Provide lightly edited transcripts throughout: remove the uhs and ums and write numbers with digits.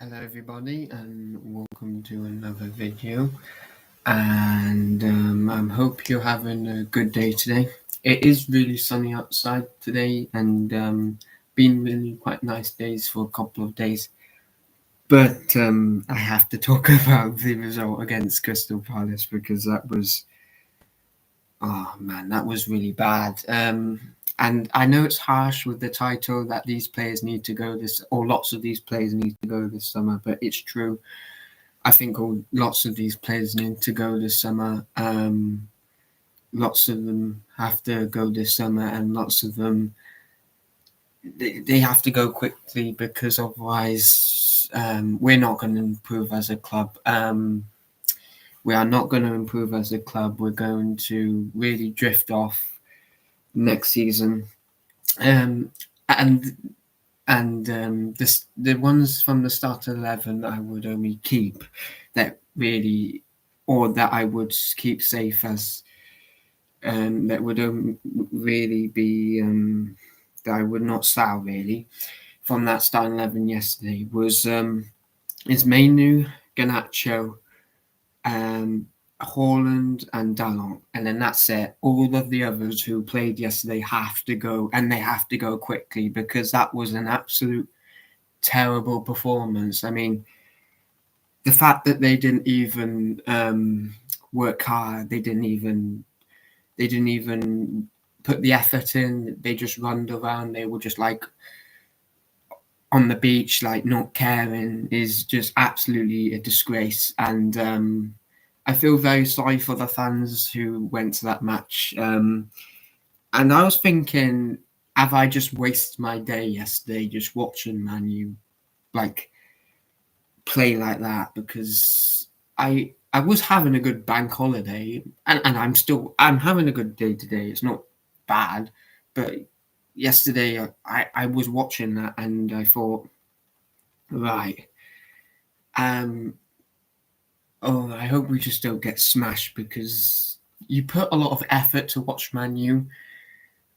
Hello everybody and welcome to another video, and I hope you're having a good day today. It is really sunny outside today, and been really quite nice days for a couple of days, but I have to talk about the result against Crystal Palace because that was really bad. And I know it's harsh with the title that these players need to go or lots of these players need to go this summer, but it's true. I think lots of these players need to go this summer. Lots of them have to go this summer, and lots of them they have to go quickly because otherwise we're not going to improve as a club. We are not going to improve as a club. We're going to really drift off next season. Um, and the ones from the start 11 I would only keep that really, or that I would keep safe as, that would really be, that I would not sell really from that starting 11 yesterday is Mainu, Garnacho, Haaland and Dalot, and then that's it. All of the others who played yesterday have to go, and they have to go quickly because that was an absolute terrible performance. I mean, the fact that they didn't even work hard, they didn't even put the effort in. They just runned around. They were just like on the beach, like not caring, is just absolutely a disgrace. And I feel very sorry for the fans who went to that match. And I was thinking, have I just wasted my day yesterday just watching Man U like play like that? Because I was having a good bank holiday, and I'm having a good day today. It's not bad, but yesterday I was watching that and I thought, right, I hope we just don't get smashed because you put a lot of effort to watch Man U,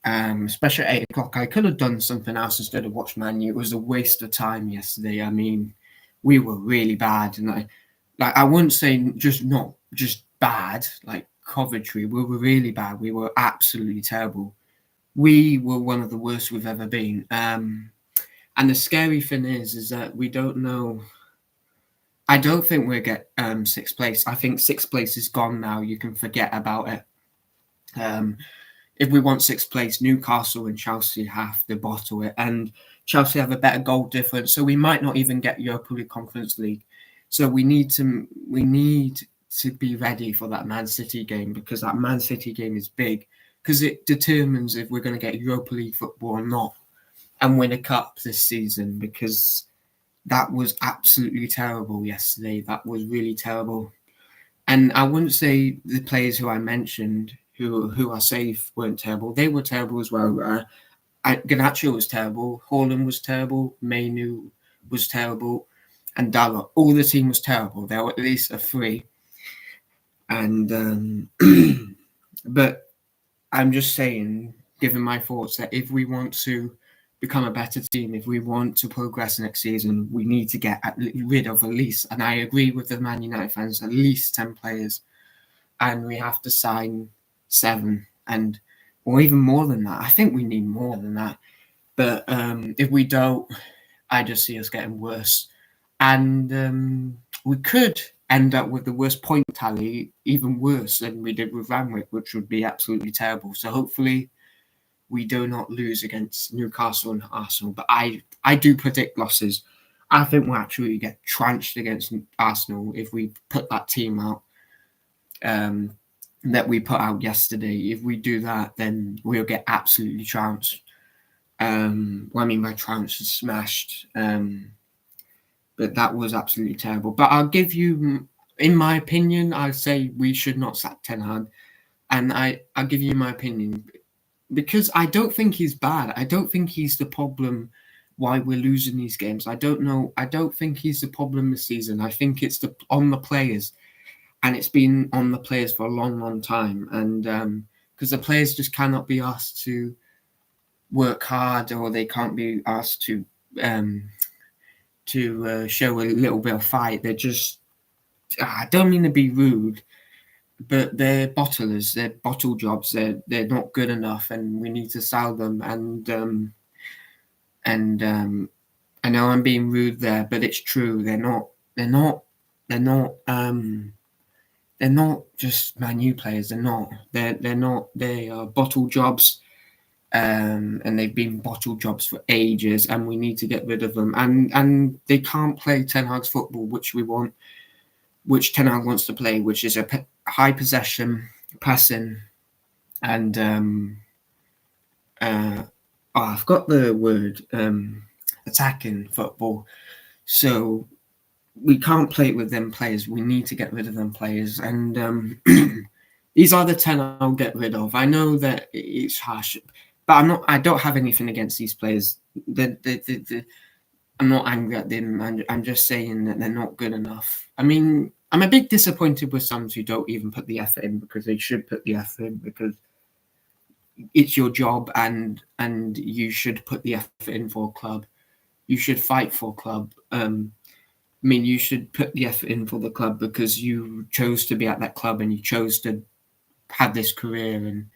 especially at 8 o'clock. I could have done something else instead of watch Man U. It was a waste of time yesterday. I mean, we were really bad, and I wouldn't say not just bad like Coventry. We were really bad. We were absolutely terrible. We were one of the worst we've ever been. And the scary thing is that we don't know. I don't think we'll get sixth place. I think sixth place is gone now. You can forget about it. If we want sixth place, Newcastle and Chelsea have to bottle it, and Chelsea have a better goal difference, so we might not even get Europa League, Conference League. So we need to be ready for that Man City game, because that Man City game is big, because it determines if we're going to get Europa League football or not and win a cup this season, because that was absolutely terrible yesterday. That was really terrible. And I wouldn't say the players who I mentioned who are safe weren't terrible. They were terrible as well. Garnacho was terrible. Haaland was terrible. Mainu was terrible. And Dalot. All the team was terrible. There were at least a three. And but I'm just saying, given my thoughts, that if we want to become a better team, if we want to progress next season, we need to get rid of at least, and I agree with the Man United fans, at least 10 players. And we have to sign 7, or even more than that. I think we need more than that. But if we don't, I just see us getting worse. And we could end up with the worst point tally, even worse than we did with Rangnick, which would be absolutely terrible. So hopefully we do not lose against Newcastle and Arsenal. But I do predict losses. I think we'll actually get trounced against Arsenal if we put that team out that we put out yesterday. If we do that, then we'll get absolutely trounced. I mean by trounced is smashed. But that was absolutely terrible. But I'll give you, in my opinion, I'd say we should not sack Ten Hag. And I'll give you my opinion, because I don't think he's bad. I don't think he's the problem why we're losing these games. I don't know. I don't think he's the problem this season. I think it's on the players. And it's been on the players for a long, long time. And because the players just cannot be asked to work hard, or they can't be asked to show a little bit of fight. They're just, I don't mean to be rude, but they're bottlers. They're bottle jobs. They're not good enough, and we need to sell them. And I know I'm being rude there, but it's true. They're not. They're not. They're not. They're not just Man U players. They're not. They're not. They are bottle jobs. And they've been bottle jobs for ages, and we need to get rid of them. And they can't play Ten Hag's football, which we want, which Ten Hag wants to play, which is a high possession, passing, and I've got the word attacking football. So we can't play it with them players. We need to get rid of them players, and these are the 10 I'll get rid of. I know that it's harsh. But I don't have anything against these players. I'm not angry at them. I'm just saying that they're not good enough. I mean, I'm a bit disappointed with some who don't even put the effort in, because they should put the effort in, because it's your job, and you should put the effort in for a club. You should fight for a club. I mean, you should put the effort in for the club because you chose to be at that club and you chose to have this career. And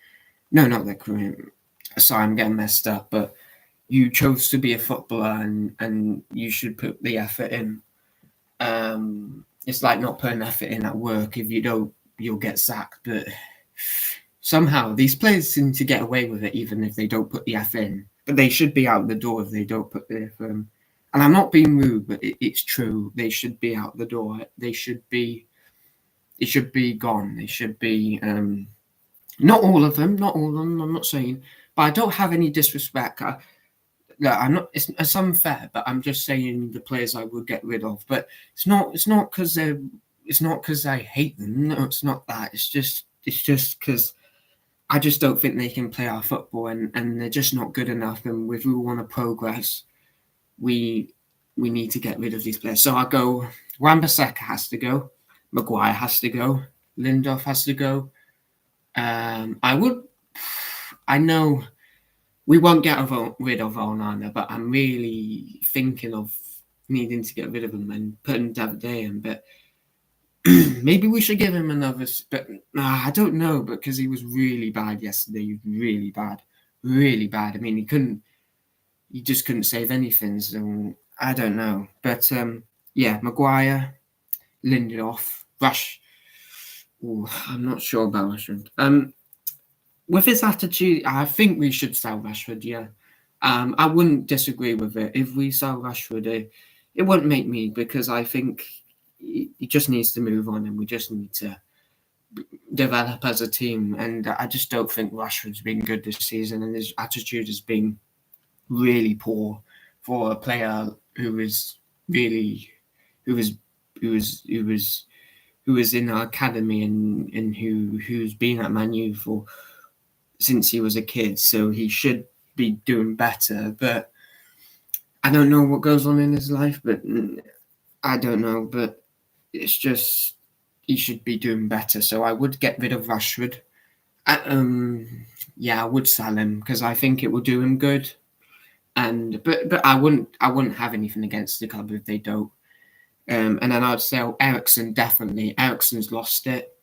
no, not that career. Sorry, I'm getting messed up, but you chose to be a footballer, and you should put the effort in. It's like not putting effort in at work. If you don't, you'll get sacked. But somehow these players seem to get away with it, even if they don't put the effort in. But they should be out the door if they don't put the effort in. And I'm not being rude, but it's true. They should be out the door. They should be gone. They should be. Not all of them. I'm not saying. But I don't have any disrespect. I'm not. It's unfair, but I'm just saying the players I would get rid of. But it's not because I hate them. No, it's not that. It's just because I just don't think they can play our football, and they're just not good enough. And if we want to progress, we need to get rid of these players. So I go. Wan-Bissaka has to go. Maguire has to go. Lindelof has to go. I know we won't get rid of Onana, but I'm really thinking of needing to get rid of him and putting David De Gea in. But maybe we should give him another. But I don't know, because he was really bad yesterday. He was really bad. I mean, he just couldn't save anything. So I don't know. But yeah, Maguire, Lindelof, Rush. Ooh, I'm not sure about Rashford. With his attitude, I think we should sell Rashford, yeah. I wouldn't disagree with it. If we sell Rashford, it wouldn't make me, because I think he just needs to move on, and we just need to develop as a team. And I just don't think Rashford's been good this season, and his attitude has been really poor for a player who was in our academy and who's been at Man U since he was a kid. So he should be doing better. But I don't know what goes on in his life. But I don't know. But it's just he should be doing better. So I would get rid of Rashford. Yeah, I would sell him, because I think it will do him good. But I wouldn't have anything against the club if they don't. And then I'd say Eriksen, definitely. Eriksen's lost it.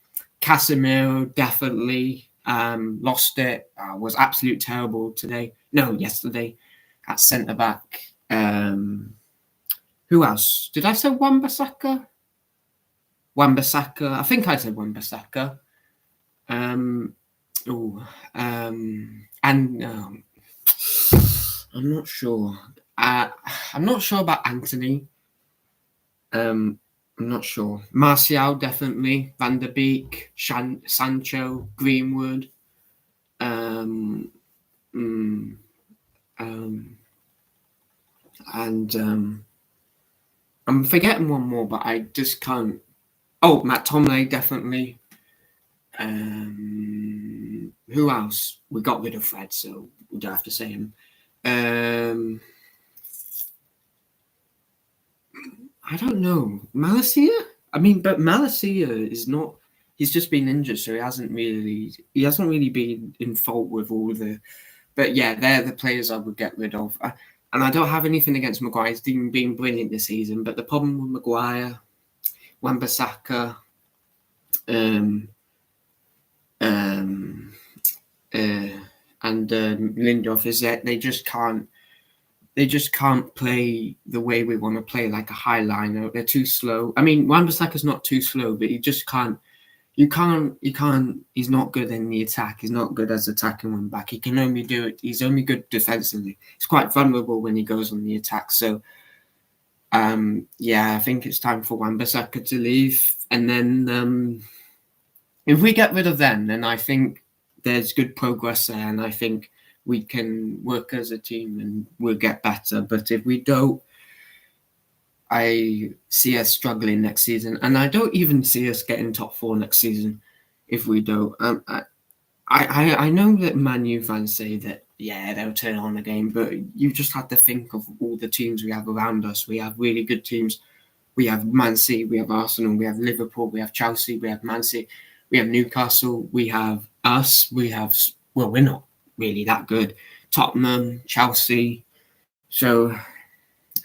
Casemiro, definitely lost it. Was absolutely terrible yesterday at centre back. Who else? Did I say Wan-Bissaka? I think I said Wan-Bissaka. And I'm not sure. I'm not sure about Anthony. I'm not sure. Martial, definitely. Van der Beek, Sancho, Greenwood. And I'm forgetting one more, but I just can't. Oh, McTominay, definitely. Who else? We got rid of Fred, so we don't have to say him. I don't know. Malacia? I mean, but Malacia is not. He's just been injured, so he hasn't really been in fault with all the. But yeah, they're the players I would get rid of. And I don't have anything against Maguire. He's been brilliant this season. But the problem with Maguire, Wan-Bissaka, and Lindelof is that they just can't play the way we want to play, like a high liner. They're too slow. I mean, Wan-Bissaka's not too slow, but he just can't. You can't. He's not good in the attack. He's not good as attacking wing back. He can only do it. He's only good defensively. He's quite vulnerable when he goes on the attack. So, I think it's time for Wan-Bissaka to leave. And then, if we get rid of them, then I think there's good progress there, and I think we can work as a team and we'll get better. But if we don't, I see us struggling next season, and I don't even see us getting top 4 next season if we don't. I know that Man U fans say that, they'll turn on the game, but you just have to think of all the teams we have around us. We have really good teams. We have Man City, we have Arsenal, we have Liverpool, we have Chelsea, we have Man City, we have Newcastle, we have us, we're not really that good. Tottenham, Chelsea. So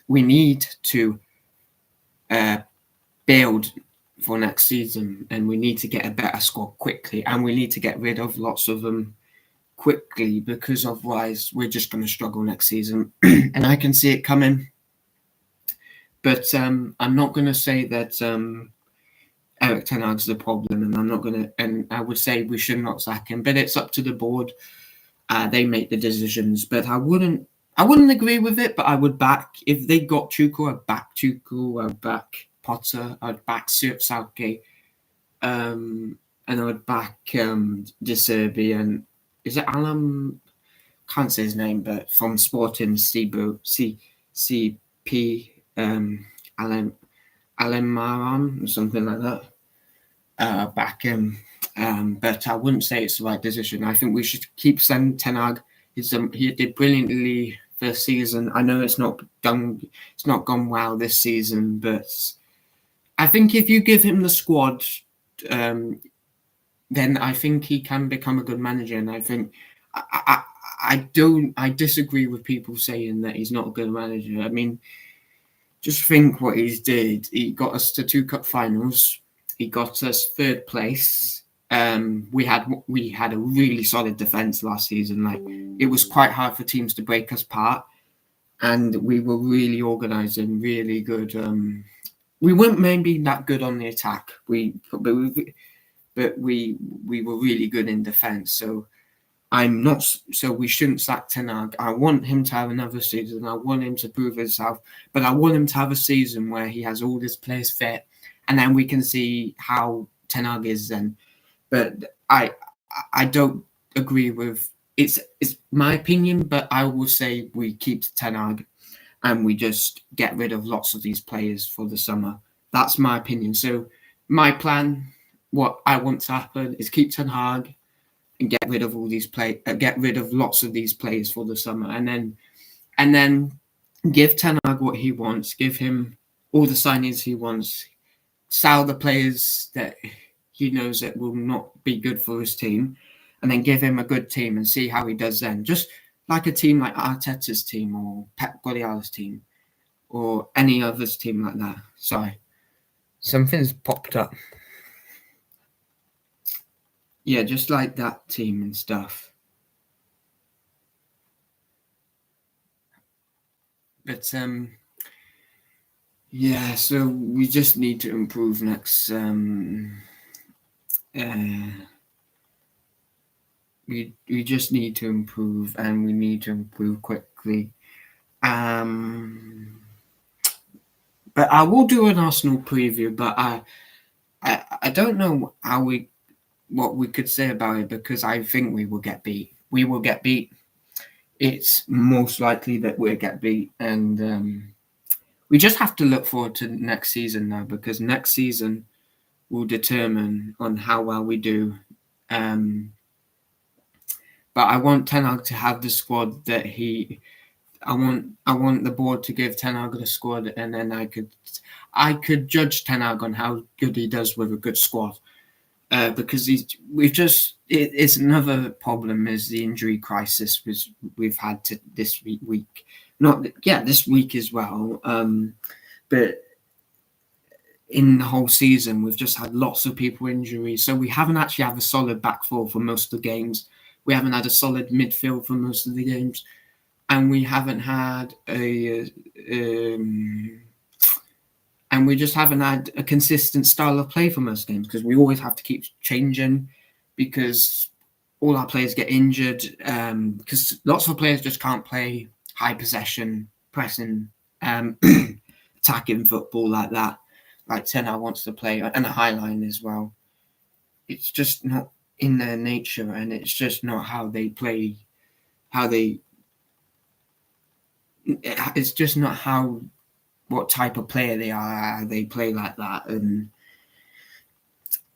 we need to build for next season, and we need to get a better squad quickly, and we need to get rid of lots of them quickly, because otherwise we're just going to struggle next season. And I can see it coming. But I'm not going to say that Erik ten Hag's the problem, and I'm not going to. And I would say we should not sack him, but it's up to the board. They make the decisions. But I wouldn't agree with it. But I would back, if they got Tuchel, I'd back Tuchel. I'd back Potter. I'd back Southgate. And I would back De Zerbi, and is it Alan? Can't say his name, but from Sporting CP. Alan Maran or something like that. Back him. But I wouldn't say it's the right decision. I think we should keep Ten Hag. He did brilliantly this season. I know it's not gone well this season, but I think if you give him the squad, then I think he can become a good manager. And I think I disagree with people saying that he's not a good manager. I mean, just think what he's did. He got us to 2 cup finals. He got us 3rd place. We had a really solid defense last season. Like, it was quite hard for teams to break us apart, and we were really organised and really good. We weren't maybe that good on the attack. But we were really good in defense. So we shouldn't sack Ten Hag. I want him to have another season. I want him to prove himself, but I want him to have a season where he has all his players fit, and then we can see how Ten Hag is then. But I don't agree with it's my opinion, but I will say we keep Ten Hag and we just get rid of lots of these players for the summer. That's my opinion. So my plan, what I want to happen, is keep Ten Hag and get rid of get rid of lots of these players for the summer, and then give Ten Hag what he wants, give him all the signings he wants, sell the players that he knows that will not be good for his team, and then give him a good team and see how he does then. Just like a team like Arteta's team or Pep Guardiola's team or any other's team like that. Sorry, something's popped up. Yeah, just like that team and stuff. But so we just need to improve next. We just need to improve, and we need to improve quickly. But I will do an Arsenal preview, but I don't know what we could say about it, because I think we will get beat. We will get beat. It's most likely that we'll get beat, and we just have to look forward to next season now, because next season will determine on how well we do. But I want Ten Hag to have the squad that I want the board to give Ten Hag the squad, and then I could judge Ten Hag on how good he does with a good squad. Because it's another problem is the injury crisis we've had this week. this week as well. But in the whole season, we've just had lots of people injuries, so we haven't actually had a solid back four for most of the games. We haven't had a solid midfield for most of the games, and we haven't had and we just haven't had a consistent style of play for most games because we always have to keep changing because all our players get injured because lots of players just can't play high possession, pressing, attacking football like that. Like Ten Hag wants to play, and a high line as well. It's just not in their nature, and it's just not how they play. It's just not what type of player they are. They play like that, and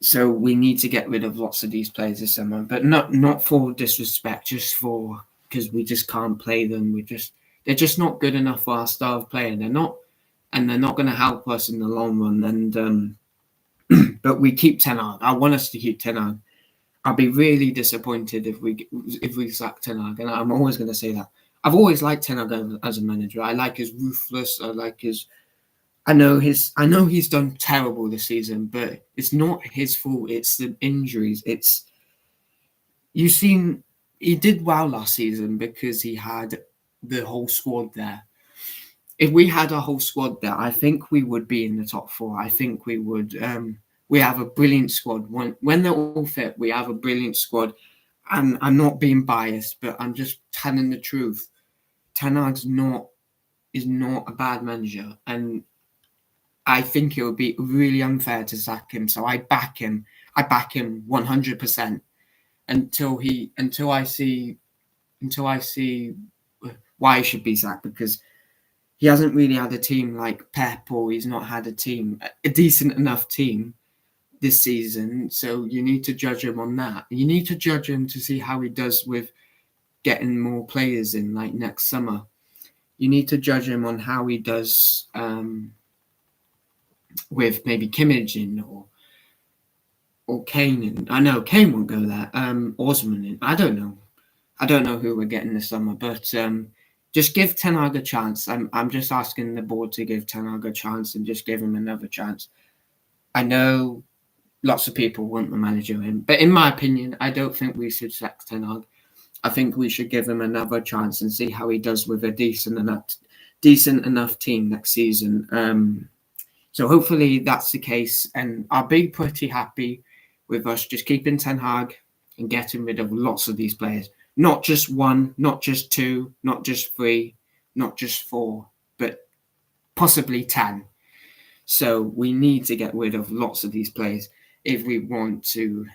so we need to get rid of lots of these players this summer. But not for disrespect, just for because we just can't play them. They're just not good enough for our style of play, and they're not going to help us in the long run. And but we keep Ten Hag. I want us to keep Ten Hag. I'll be really disappointed if we sack Ten Hag, and I'm always going to say that. I've always liked Ten Hag as a manager. I like his ruthless. I like his. I know he's done terrible this season, but it's not his fault. It's the injuries. You've seen he did well last season because he had the whole squad there. If we had a whole squad there, I think we would be in the top four. I think we would. We have a brilliant squad. When they're all fit, we have a brilliant squad. And I'm not being biased, but I'm just telling the truth. Ten Hag is not a bad manager, and I think it would be really unfair to sack him. So I back him. I back him 100% until I see why he should be sacked, because he hasn't really had a team like Pep, or he's not had a decent enough team this season. So you need to judge him on that. You need to judge him to see how he does with getting more players in, like next summer. You need to judge him on how he does with maybe Kimmich in or Kane in. I know Kane won't go there. Osman in. I don't know who we're getting this summer, but just give Ten Hag a chance. I'm just asking the board to give Ten Hag a chance and just give him another chance. I know lots of people want the manager in, but in my opinion, I don't think we should sack Ten Hag. I think we should give him another chance and see how he does with a decent enough team next season. So hopefully that's the case, and I'll be pretty happy with us just keeping Ten Hag and getting rid of lots of these players. Not just one, not just two, not just three, not just four, but possibly 10. So we need to get rid of lots of these players if we want to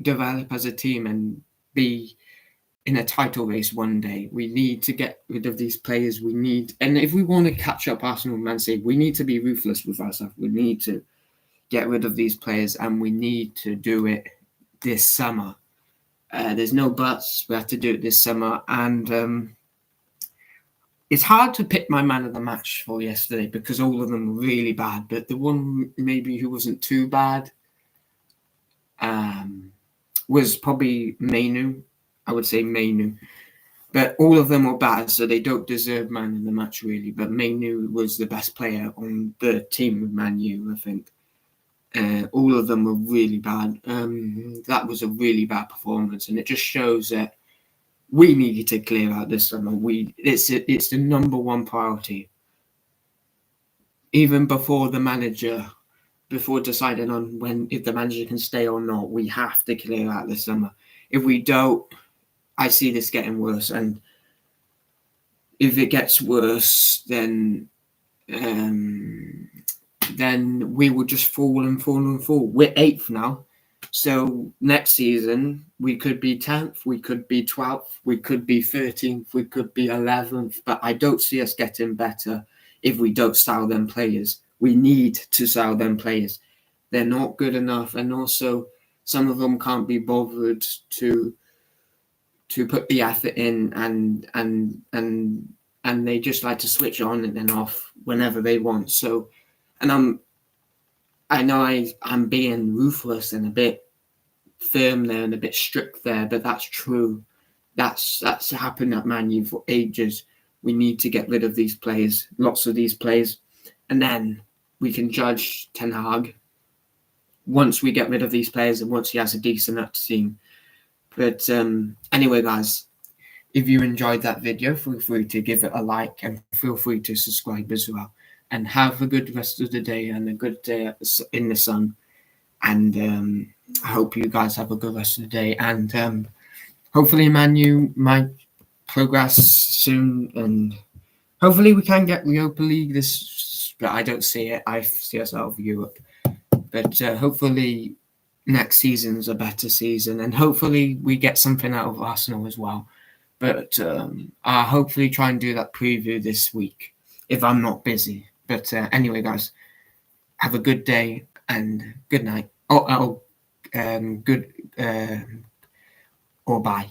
develop as a team and be in a title race one day. We need to get rid of these players. And if we want to catch up Arsenal and Man City, we need to be ruthless with ourselves. We need to get rid of these players, and we need to do it this summer. There's no buts. We have to do it this summer, and it's hard to pick my man of the match for yesterday because all of them were really bad. But the one maybe who wasn't too bad was probably Mainu. I would say Mainu. But all of them were bad, so they don't deserve man of the match, really. But Mainu was the best player on the team with Man U, I think. All of them were really bad. That was a really bad performance, and it just shows that we needed to clear out this summer. It's the number one priority. Even before deciding on if the manager can stay or not, we have to clear out this summer. If we don't, I see this getting worse, and if it gets worse, then we will just fall. We're 8th now, so next season we could be 10th, we could be 12th, we could be 13th, we could be 11th. But I don't see us getting better if we don't sell them players. We need to sell them players. They're not good enough, and also some of them can't be bothered to put the effort in, and they just like to switch on and then off whenever they want. So, and I know I'm being ruthless and a bit firm there and a bit strict there, but that's true. That's happened at Man U for ages. We need to get rid of these players, lots of these players, and then we can judge Ten Hag once we get rid of these players and once he has a decent team. But anyway, guys, if you enjoyed that video, feel free to give it a like and feel free to subscribe as well. And have a good rest of the day and a good day in the sun. And I hope you guys have a good rest of the day. And hopefully Man U might progress soon. And hopefully we can get Europa League this. But I don't see it. I see us out of Europe. But hopefully next season's a better season. And hopefully we get something out of Arsenal as well. But I'll hopefully try and do that preview this week if I'm not busy. But anyway, guys, have a good day and good night. Or bye.